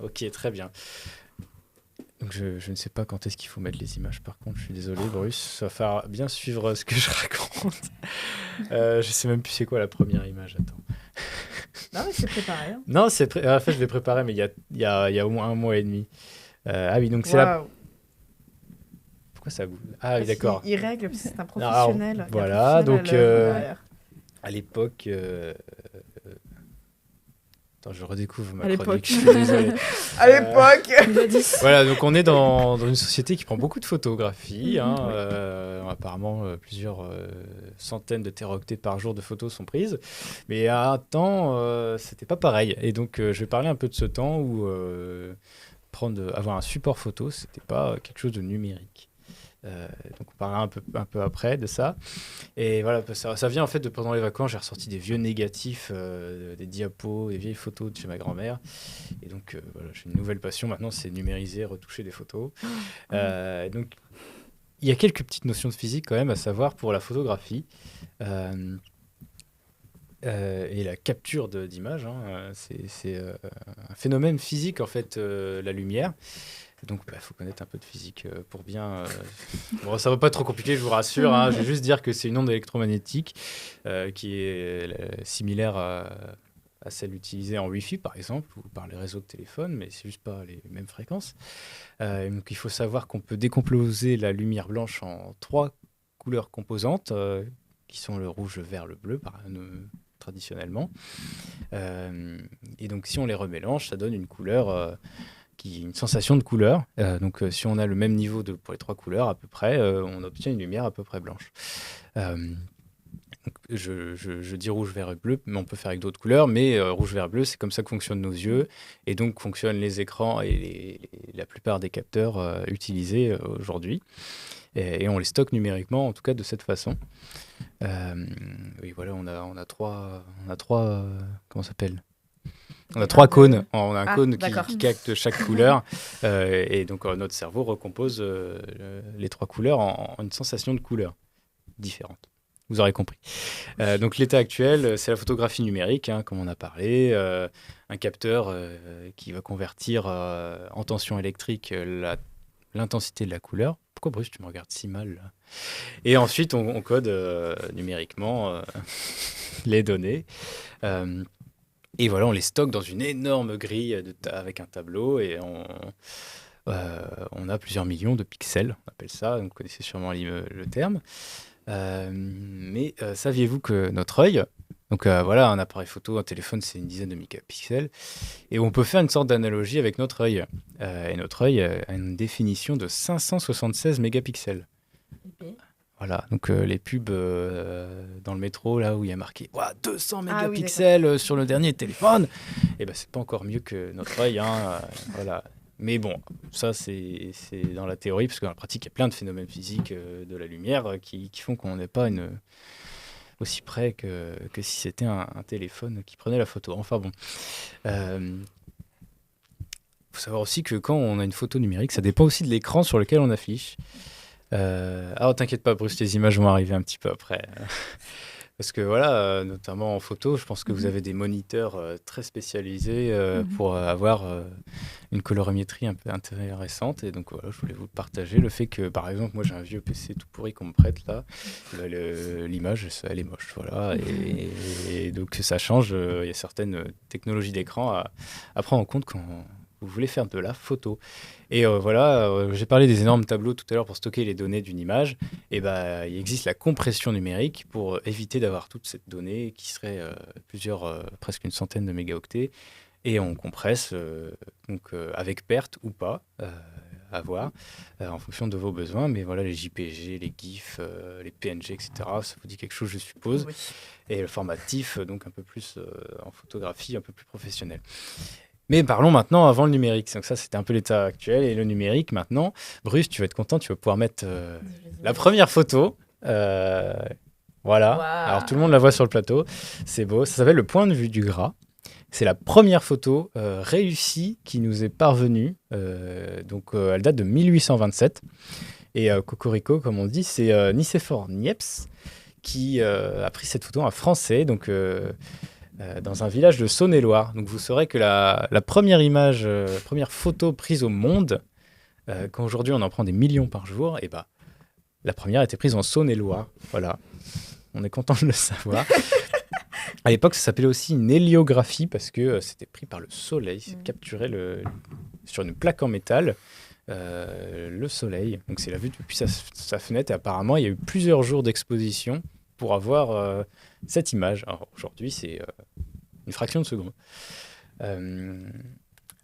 Ok, très bien. Donc je ne sais pas quand est-ce qu'il faut mettre les images, par contre, je suis désolé, Bruce. Ça va faire bien suivre ce que je raconte. Je sais même plus c'est quoi la première image, attends. Non, mais c'est préparé. Hein. Non, en fait, je l'ai préparé, mais il y a au moins un mois et demi. Ah oui, donc c'est la... Waouh. Pourquoi ça bouge? Ah oui, Parce qu'il d'accord. il règle, parce que c'est un Non, alors, professionnel. Il y a un voilà, professionnel donc derrière. à l'époque... Attends, je redécouvre ma À chronique, l'époque. je suis désolé. À l'époque. Il a dit. Voilà, donc on est dans une société qui prend beaucoup de photographies. Hein, Oui. apparemment, plusieurs centaines de téraoctets par jour de photos sont prises. Mais à un temps, c'était pas pareil. Et donc, je vais parler un peu de ce temps où avoir un support photo, c'était pas quelque chose de numérique. Donc, on parlera un peu après de ça. Et voilà, ça vient en fait de pendant les vacances, j'ai ressorti des vieux négatifs, des diapos, des vieilles photos de chez ma grand-mère. Et donc, voilà, j'ai une nouvelle passion maintenant, c'est numériser, retoucher des photos. Donc, il y a quelques petites notions de physique quand même à savoir pour la photographie et la capture d'images. Hein. C'est un phénomène physique en fait, la lumière. Donc, il faut connaître un peu de physique pour bien... Bon, ça va pas être trop compliqué, je vous rassure. Hein. Je vais juste dire que c'est une onde électromagnétique qui est similaire à celle utilisée en Wi-Fi, par exemple, ou par les réseaux de téléphone, mais c'est juste pas les mêmes fréquences. Donc, il faut savoir qu'on peut décomposer la lumière blanche en 3 couleurs composantes, qui sont le rouge, le vert, le bleu, traditionnellement. Et donc, si on les remélange, ça donne une couleur... une sensation de couleur. Donc, si on a le même niveau pour les 3 couleurs à peu près, on obtient une lumière à peu près blanche. Donc, je dis rouge, vert et bleu, mais on peut faire avec d'autres couleurs. Mais rouge, vert, bleu, c'est comme ça que fonctionnent nos yeux. Et donc, fonctionnent les écrans et la plupart des capteurs utilisés aujourd'hui. Et on les stocke numériquement, en tout cas de cette façon. Oui, voilà, on a trois comment ça s'appelle? On a 3 cônes. On a un cône qui capte chaque couleur. Et donc, notre cerveau recompose les 3 couleurs en une sensation de couleur différente. Vous aurez compris. Donc, l'état actuel, c'est la photographie numérique, hein, comme on a parlé. Un capteur qui va convertir en tension électrique l'intensité de la couleur. Pourquoi, Bruce, tu me regardes si mal là? Et ensuite, on code numériquement les données. Et voilà, on les stocke dans une énorme grille avec un tableau et on a plusieurs millions de pixels, on appelle ça, vous connaissez sûrement le terme. Mais saviez-vous que notre œil, donc voilà, un appareil photo, un téléphone, c'est une dizaine de mégapixels, et on peut faire une sorte d'analogie avec notre œil. Et notre œil a une définition de 576 mégapixels. Okay. Voilà, donc les pubs dans le métro, là où il y a marqué 200 mégapixels sur le dernier téléphone, et ben c'est pas encore mieux que notre œil. Hein, voilà. Mais bon, ça c'est dans la théorie, parce que dans la pratique, il y a plein de phénomènes physiques de la lumière qui font qu'on n'est pas aussi près que si c'était un téléphone qui prenait la photo. Enfin bon. Faut savoir aussi que quand on a une photo numérique, ça dépend aussi de l'écran sur lequel on affiche. Alors t'inquiète pas, Bruce, les images vont arriver un petit peu après. Parce que voilà, notamment en photo, je pense que vous avez des moniteurs très spécialisés pour avoir une colorimétrie un peu intéressante. Et donc voilà, je voulais vous partager le fait que, par exemple, moi j'ai un vieux PC tout pourri qu'on me prête là. L'image, elle est moche. Voilà. Et donc ça change. Il y a certaines technologies d'écran à prendre en compte quand vous voulez faire de la photo. Et voilà, j'ai parlé des énormes tableaux tout à l'heure pour stocker les données d'une image. Et il existe la compression numérique pour éviter d'avoir toute cette donnée qui serait presque une centaine de mégaoctets. Et on compresse avec perte ou pas, à voir, en fonction de vos besoins. Mais voilà, les JPG, les GIF, les PNG, etc., ça vous dit quelque chose, je suppose. Oui. Et le format TIFF, donc un peu plus en photographie, un peu plus professionnel. Mais parlons maintenant avant le numérique. Donc ça, c'était un peu l'état actuel. Et le numérique, maintenant, Bruce, tu vas être content, tu vas pouvoir mettre la première photo. Voilà. Wow. Alors, tout le monde la voit sur le plateau. C'est beau. Ça s'appelle le point de vue du gras. C'est la première photo réussie qui nous est parvenue. Donc, elle date de 1827. Et Cocorico, comme on dit, c'est Nicéphore Niepce qui a pris cette photo, un Français. Donc... dans un village de Saône-et-Loire. Donc vous saurez que la première image, première photo prise au monde, quand aujourd'hui on en prend des millions par jour, et bah, la première a été prise en Saône-et-Loire. Voilà, on est content de le savoir. À l'époque, ça s'appelait aussi une héliographie parce que c'était pris par le soleil, c'est capturé sur une plaque en métal. Le soleil, donc c'est la vue depuis sa fenêtre, et apparemment il y a eu plusieurs jours d'exposition pour avoir cette image. Alors aujourd'hui c'est une fraction de seconde.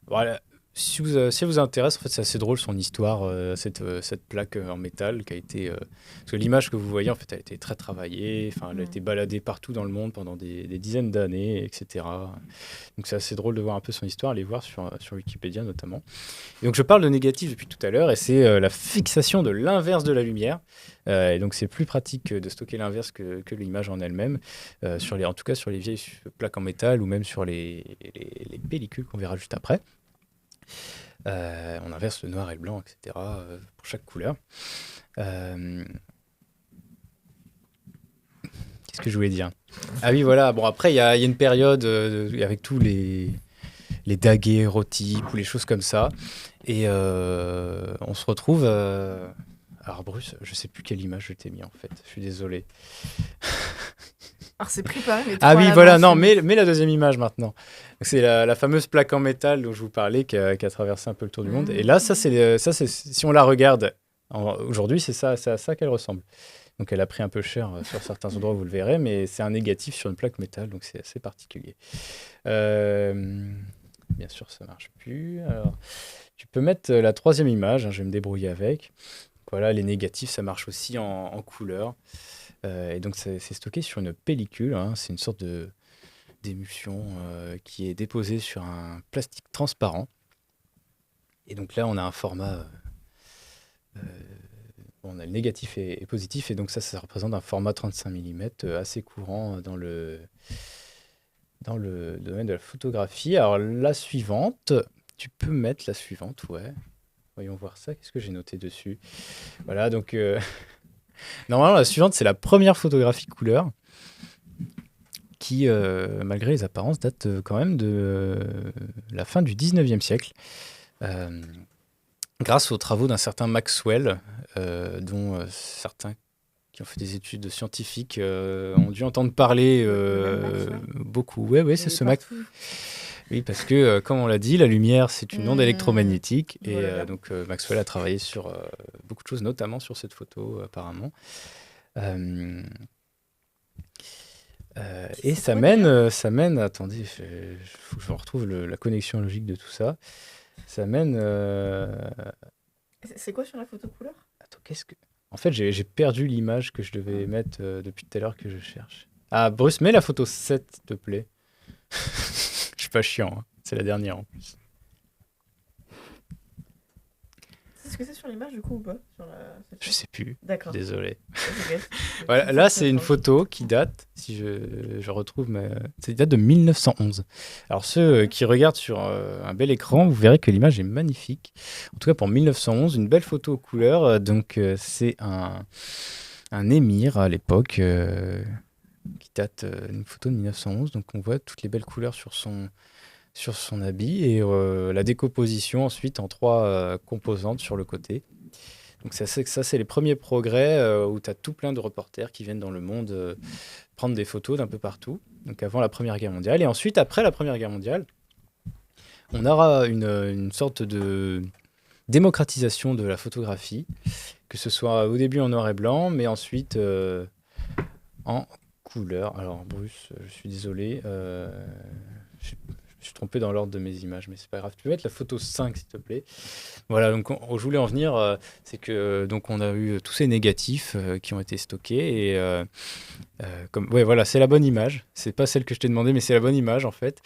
Voilà. Si vous intéresse, en fait, c'est assez drôle son histoire, cette plaque en métal qui a été. Parce que l'image que vous voyez, en fait, a été très travaillée. Enfin, elle a été baladée partout dans le monde pendant des dizaines d'années, etc. Donc c'est assez drôle de voir un peu son histoire, aller voir sur Wikipédia notamment. Et donc je parle de négatif depuis tout à l'heure, et c'est la fixation de l'inverse de la lumière. Et donc c'est plus pratique de stocker l'inverse que l'image en elle-même, en tout cas sur les vieilles plaques en métal ou même sur les pellicules qu'on verra juste après. On inverse le noir et le blanc, etc. Pour chaque couleur. Qu'est-ce que je voulais dire? Ah oui, voilà. Bon, après, il y a une période avec tous les daguerréotypes ou les choses comme ça. Et on se retrouve... Alors, Bruce, je sais plus quelle image je t'ai mis, en fait. Je suis désolé. Alors c'est préparé, mais Ah trop à oui, voilà, non, l'avance. mais la deuxième image maintenant. C'est la fameuse plaque en métal dont je vous parlais qui a traversé un peu le tour du monde. Et là, ça, si on la regarde aujourd'hui, c'est à ça qu'elle ressemble. Donc elle a pris un peu cher sur certains endroits, vous le verrez, mais c'est un négatif sur une plaque métal, donc c'est assez particulier. Bien sûr, ça marche plus. Alors, tu peux mettre la troisième image, hein, je vais me débrouiller avec. Voilà, les négatifs, ça marche aussi en couleur. Et donc, c'est stocké sur une pellicule, hein. C'est une sorte d'émulsion qui est déposée sur un plastique transparent. Et donc là, on a un format... on a le négatif et positif. Et donc ça représente un format 35 mm assez courant dans le domaine de la photographie. Alors, la suivante, tu peux mettre la suivante, ouais. Voyons voir ça. Qu'est-ce que j'ai noté dessus? Voilà, donc... Normalement, la suivante, c'est la première photographie couleur qui, malgré les apparences, date quand même de la fin du 19e siècle, grâce aux travaux d'un certain Maxwell, dont certains qui ont fait des études scientifiques ont dû entendre parler beaucoup. Ouais, c'est ce Maxwell. Oui, parce que, comme on l'a dit, la lumière, c'est une onde électromagnétique. Et Voilà. donc, Maxwell a travaillé sur beaucoup de choses, notamment sur cette photo, apparemment. Et ça mène, attendez, faut que je retrouve la connexion logique de tout ça. Ça mène. C'est quoi sur la photo couleur? Attends, En fait, j'ai perdu l'image que je devais mettre depuis tout à l'heure que je cherche. Ah, Bruce, mets la photo 7, s'il te plaît. Je suis pas chiant, hein. C'est la dernière en plus. C'est ce que c'est sur l'image du coup ou pas Je sais plus. D'accord. Désolé. Ok. Voilà, là, c'est une photo qui date, si je retrouve, ça date de 1911. Alors, ceux qui regardent sur un bel écran, vous verrez que l'image est magnifique. En tout cas, pour 1911, une belle photo aux couleurs. Donc, c'est un émir à l'époque qui date d'une photo de 1911. Donc, on voit toutes les belles couleurs sur son habit et la décomposition ensuite en 3 composantes sur le côté. Donc ça, c'est les premiers progrès où tu as tout plein de reporters qui viennent dans le monde prendre des photos d'un peu partout, donc avant la Première Guerre mondiale. Et ensuite, après la Première Guerre mondiale, on aura une sorte de démocratisation de la photographie, que ce soit au début en noir et blanc, mais ensuite en couleur. Alors Bruce, je suis désolé, je suis trompé dans l'ordre de mes images, mais c'est pas grave. Tu peux mettre la photo 5, s'il te plaît. Voilà, donc je voulais en venir, c'est que donc on a eu tous ces négatifs qui ont été stockés et ouais, voilà, c'est la bonne image. C'est pas celle que je t'ai demandé, mais c'est la bonne image en fait.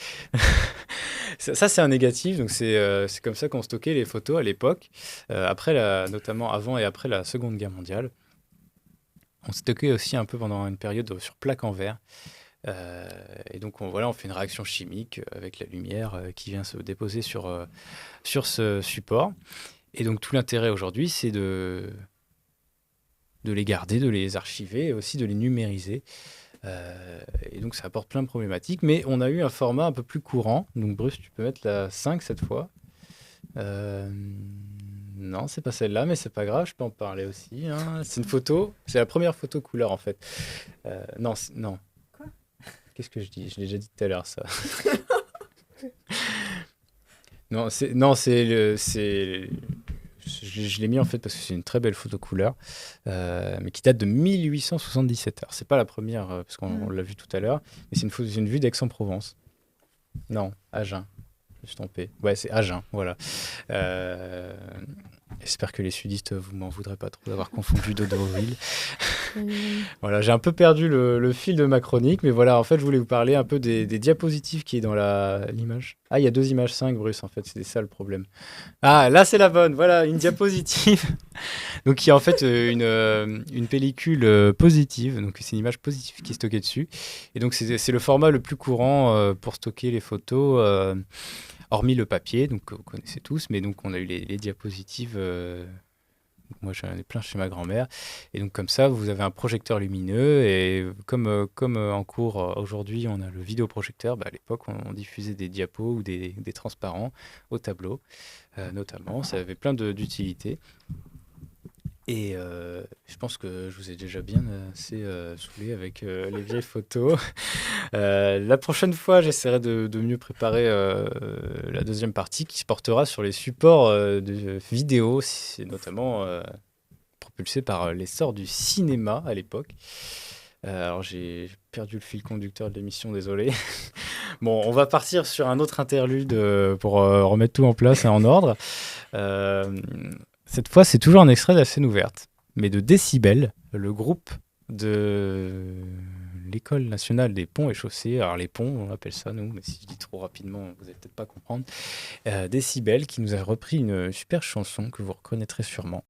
Ça c'est un négatif, donc c'est comme ça qu'on stockait les photos à l'époque, notamment avant et après la Seconde Guerre mondiale. On stockait aussi un peu pendant une période sur plaque en verre. Et donc on fait une réaction chimique avec la lumière qui vient se déposer sur ce support. Et donc tout l'intérêt aujourd'hui, c'est de les garder, de les archiver et aussi de les numériser Et donc, ça apporte plein de problématiques. Mais on a eu un format un peu plus courant. Donc, Bruce, tu peux mettre la 5 cette fois. Euh, Non, c'est pas celle-là, mais c'est pas grave, je peux en parler aussi, hein. C'est une photo, c'est la première photo couleur en fait. Non, non. Quoi? Qu'est-ce que je dis? Je l'ai déjà dit tout à l'heure, ça. Non, je l'ai mis en fait parce que c'est une très belle photo couleur, mais qui date de 1877. Alors c'est pas la première parce qu'on l'a vu tout à l'heure, mais c'est une vue d'Aix-en-Provence. Non, Agen. Je me suis trompé. Ouais, c'est Agen, voilà. Euh, J'espère que les sudistes, vous m'en voudrez pas trop d'avoir confondu Dodoroville. Voilà, j'ai un peu perdu le fil de ma chronique, mais voilà, en fait, je voulais vous parler un peu des diapositives qui est dans l'image. Ah, il y a 2 images 5, Bruce, en fait, c'était ça le problème. Ah, là, c'est la bonne, voilà, une diapositive. Donc, qui est en fait une pellicule positive, donc c'est une image positive qui est stockée dessus. Et donc, c'est le format le plus courant pour stocker les photos. Hormis le papier, donc que vous connaissez tous, mais donc on a eu les diapositives. Moi, j'en ai plein chez ma grand-mère. Et donc, comme ça, vous avez un projecteur lumineux. Et comme en cours aujourd'hui, on a le vidéoprojecteur, bah, à l'époque, on diffusait des diapos ou des transparents au tableau, notamment. Ça avait plein d'utilités. Et je pense que je vous ai déjà bien assez saoulé avec les vieilles photos. La prochaine fois, j'essaierai de mieux préparer la deuxième partie qui se portera sur les supports de vidéo, notamment propulsés par l'essor du cinéma à l'époque. Alors j'ai perdu le fil conducteur de l'émission, désolé. Bon, on va partir sur un autre interlude pour remettre tout en place et en ordre. Euh, Cette fois, c'est toujours un extrait de la scène ouverte, mais de Décibel, le groupe de l'École nationale des ponts et chaussées. Alors les ponts, on appelle ça nous, mais si je dis trop rapidement, vous n'allez peut-être pas comprendre. Décibel qui nous a repris une super chanson que vous reconnaîtrez sûrement.